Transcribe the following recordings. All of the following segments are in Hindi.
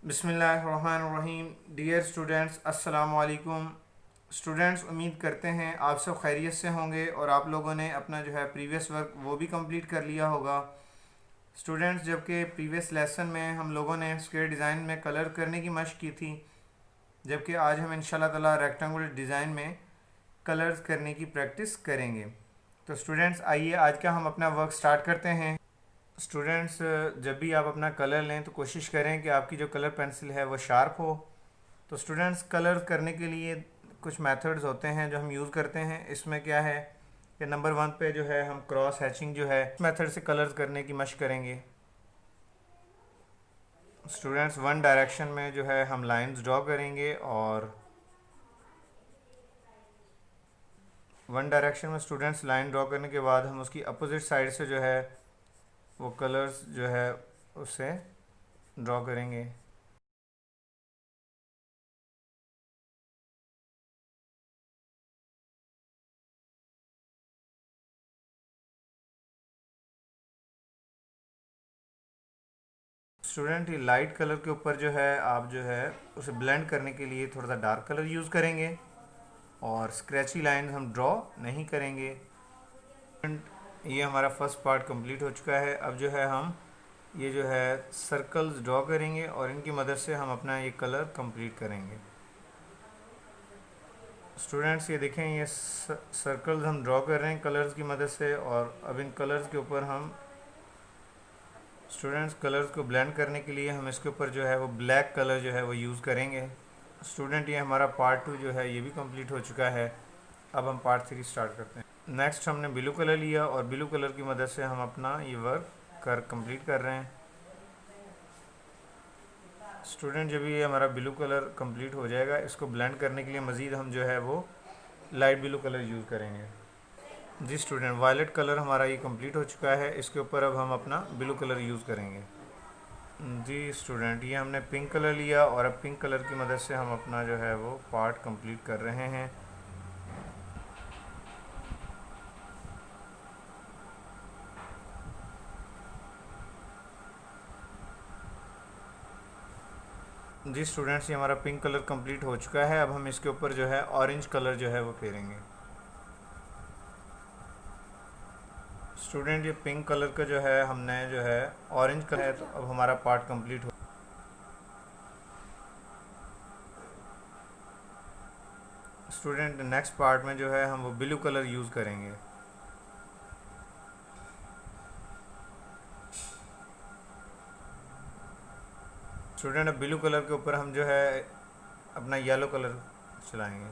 बिस्मिल्लाहिर्रहमानिर्रहीम। डियर स्टूडेंट्स, अस्सलाम वालेकुम। स्टूडेंट्स, उम्मीद करते हैं आप सब खैरियत से होंगे और आप लोगों ने अपना जो है प्रीवियस वर्क वो भी कंप्लीट कर लिया होगा। स्टूडेंट्स, जबकि प्रीवियस लेसन में हम लोगों ने स्क्वायर डिज़ाइन में कलर करने की मशक की थी, जबकि आज हम इंशाल्लाह ताला रेक्टेंगुलर डिज़ाइन में कलर्स करने की प्रैक्टिस करेंगे। तो स्टूडेंट्स, आइए आज का हम अपना वर्क स्टार्ट करते हैं। स्टूडेंट्स, जब भी आप अपना कलर लें तो कोशिश करें कि आपकी जो कलर पेंसिल है वो शार्प हो। तो स्टूडेंट्स, कलर करने के लिए कुछ मेथड्स होते हैं जो हम यूज़ करते हैं। इसमें क्या है कि नंबर 1 पे जो है हम क्रॉस हैचिंग जो है मेथड से कलर्स करने की मशक करेंगे। स्टूडेंट्स, वन डायरेक्शन में जो है हम लाइंस ड्रॉ करेंगे और वन डायरेक्शन में स्टूडेंट्स लाइन ड्रॉ करने के बाद हम उसकी अपोजिट साइड से जो है वो कलर्स जो है उसे ड्रॉ करेंगे। स्टूडेंट, ये लाइट कलर के ऊपर जो है आप जो है उसे ब्लेंड करने के लिए थोड़ा सा डार्क कलर यूज़ करेंगे और स्क्रैची लाइन हम ड्रॉ नहीं करेंगे। ये हमारा फर्स्ट पार्ट कंप्लीट हो चुका है। अब जो है हम ये जो है सर्कल्स ड्रॉ करेंगे और इनकी मदद से हम अपना ये कलर कंप्लीट करेंगे। स्टूडेंट्स, ये देखें, ये सर्कल्स हम ड्रॉ कर रहे हैं कलर्स की मदद से। और अब इन कलर्स के ऊपर हम स्टूडेंट्स कलर्स को ब्लेंड करने के लिए हम इसके ऊपर जो है वो ब्लैक कलर जो है वो यूज़ करेंगे। स्टूडेंट, ये हमारा पार्ट 2 जो है ये भी कंप्लीट हो चुका है। अब हम पार्ट 3 स्टार्ट करते हैं। नेक्स्ट हमने ब्लू कलर लिया और ब्लू कलर की मदद से हम अपना ये वर्क कंप्लीट कर रहे हैं। स्टूडेंट, जब ये हमारा ब्लू कलर कंप्लीट हो जाएगा, इसको ब्लेंड करने के लिए मज़ीद हम जो है वो लाइट ब्लू कलर यूज़ करेंगे। जी स्टूडेंट, वायलेट कलर हमारा ये कंप्लीट हो चुका है। इसके ऊपर अब हम अपना ब्लू कलर यूज़ करेंगे। जी स्टूडेंट, ये हमने पिंक कलर लिया और अब पिंक कलर की मदद से हम अपना जो है वो पार्ट कंप्लीट कर रहे हैं। जी स्टूडेंट्स, ये हमारा पिंक कलर कंप्लीट हो चुका है। अब हम इसके ऊपर जो है ऑरेंज कलर जो है वो फेरेंगे। स्टूडेंट, ये पिंक कलर का जो है हमने जो है ऑरेंज कलर है, तो अब हमारा पार्ट कंप्लीट हो। स्टूडेंट, नेक्स्ट पार्ट में जो है हम वो ब्लू कलर यूज़ करेंगे। स्टूडेंट, अब ब्लू कलर के ऊपर हम जो है अपना येलो कलर चलाएंगे।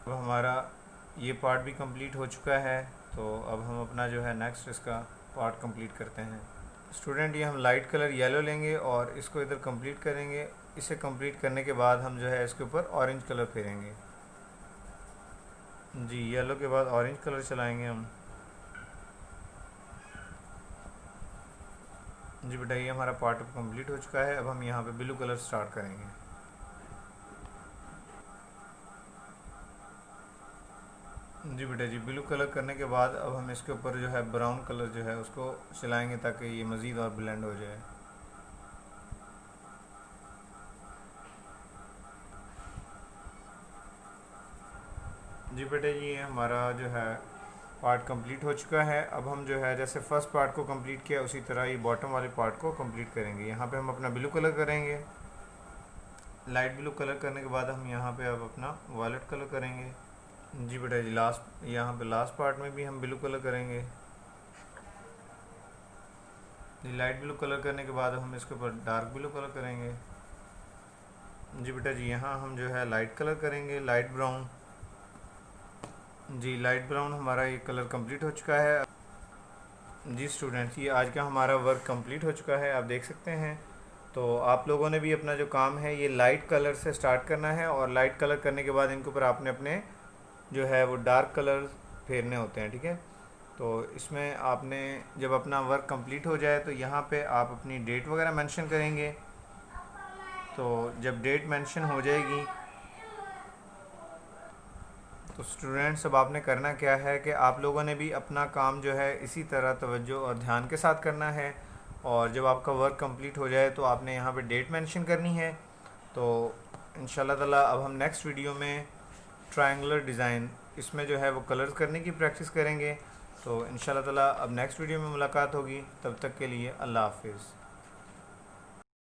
अब हमारा ये पार्ट भी कंप्लीट हो चुका है। तो अब हम अपना जो है नेक्स्ट इसका पार्ट कंप्लीट करते हैं। स्टूडेंट, ये हम लाइट कलर येलो लेंगे और इसको इधर कंप्लीट करेंगे। इसे कंप्लीट करने के बाद हम जो है इसके ऊपर ऑरेंज कलर फेरेंगे। जी, येलो के बाद ऑरेंज कलर चलाएंगे हम। जी बेटा, ये हमारा पार्ट कंप्लीट हो चुका है। अब हम यहाँ पे ब्लू कलर स्टार्ट करेंगे। जी बेटा जी, ब्लू कलर करने के बाद अब हम इसके ऊपर जो है ब्राउन कलर जो है उसको चलाएंगे ताकि ये मज़ीद और ब्लेंड हो जाए। जी बेटे जी, ये हमारा जो है पार्ट कंप्लीट हो चुका है। अब हम जो है जैसे फर्स्ट पार्ट को कंप्लीट किया उसी तरह ये बॉटम वाले पार्ट को कंप्लीट करेंगे। यहाँ पे हम अपना ब्लू कलर करेंगे। लाइट ब्लू कलर करने के बाद हम यहाँ पे अब अपना वायलेट कलर करेंगे। जी बेटा जी, लास्ट यहाँ पे लास्ट पार्ट में भी हम ब्लू कलर करेंगे। जी, लाइट ब्लू कलर करने के बाद हम इसके ऊपर डार्क ब्लू कलर करेंगे। जी बेटा जी, यहाँ हम जो है लाइट कलर करेंगे, लाइट ब्राउन। जी, लाइट ब्राउन हमारा ये कलर कंप्लीट हो चुका है। जी स्टूडेंट्स, ये आज का हमारा वर्क कंप्लीट हो चुका है, आप देख सकते हैं। तो आप लोगों ने भी अपना जो काम है ये लाइट कलर से स्टार्ट करना है और लाइट कलर करने के बाद इनके ऊपर आपने अपने जो है वो डार्क कलर फेरने होते हैं, ठीक है। तो इसमें आपने जब अपना वर्क कंप्लीट हो जाए तो यहाँ पे आप अपनी डेट वगैरह मेंशन करेंगे। तो जब डेट मेंशन हो जाएगी तो स्टूडेंट्स अब आपने करना क्या है कि आप लोगों ने भी अपना काम जो है इसी तरह तवज्जो और ध्यान के साथ करना है। और जब आपका वर्क कंप्लीट हो जाए तो आपने यहाँ पे डेट मेंशन करनी है। तो इंशाल्लाह ताला अब हम नेक्स्ट वीडियो में ट्रायंगुलर डिज़ाइन इसमें जो है वो कलर्स करने की प्रैक्टिस करेंगे। तो इंशाल्लाह ताला अब नेक्स्ट वीडियो में मुलाकात होगी। तब तक के लिए अल्लाह हाफिज़।